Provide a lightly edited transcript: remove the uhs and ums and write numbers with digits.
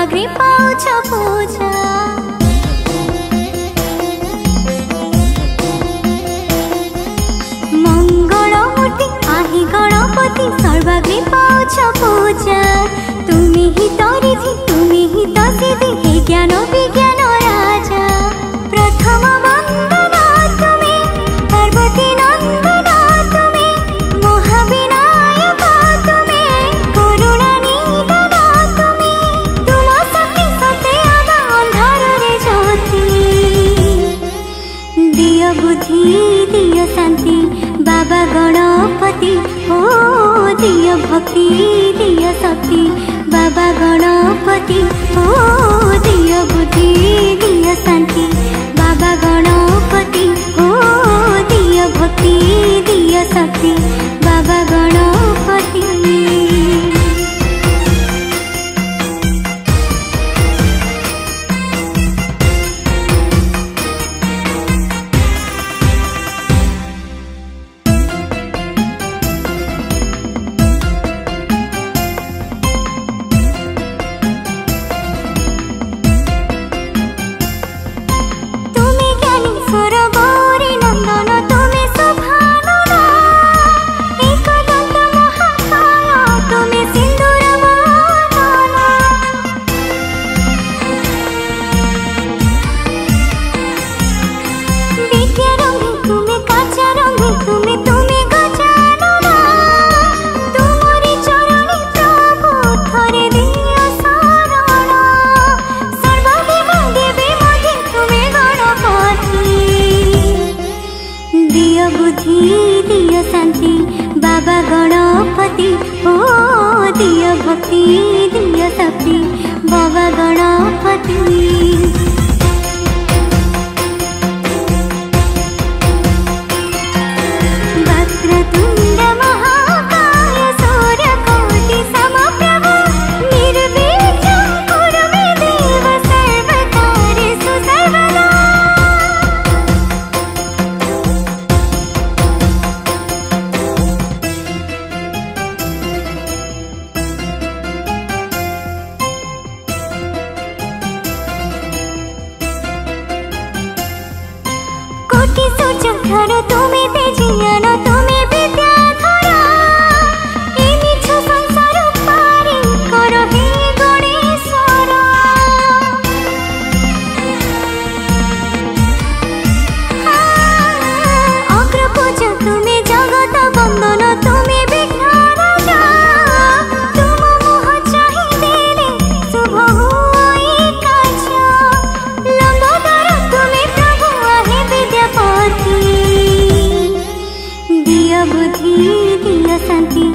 सर्वाग्रे पाउँछ पूजा। मंगलमूर्ति आही गणपति सर्वाग्रे पाउँछ पूजा। तुमी ही तरिथि तुमी ही तसिथि हे ज्ञान विज्ञान राजा। प्रथम वंदना तुमे पार्वती नंदना तुमे महाविनायक तुमे करुणा निधना तुमे। तुम शक्ति सते आम अंधार रे ज्योति। दिय बुद्धि दिय शांति बाबा गणपति ओ दिय भक्ति दिय शक्ति बाबा गणपति ओ दिय बुद्धि दिय शांति बाबा गणपति ओ दिय भक्ति दिय शक्ति बाबा गणपति। बाबा गणपति ओ दिय भक्ति दिय शक्ति बाबा गणपति। वक्रतुंड महाकाय सूर्यकोटि समप्रभ निर्विघ्नं कुरु मे देव सर्वकार्येषु सर्वदा। कोटि सूर्यधर तुमे तेजियान तुमे विद्याधर। ए मिछ संसार पारी कर हे गणेश्वर। अग्रपूज तुमे जगत बंदन तुमे विघ्न राजा। तुम मोह चाहि देले शुभ हुई काज। लंबोदर तुमे प्रभु आहे विद्यापति। दिय बुद्धि दिय शांति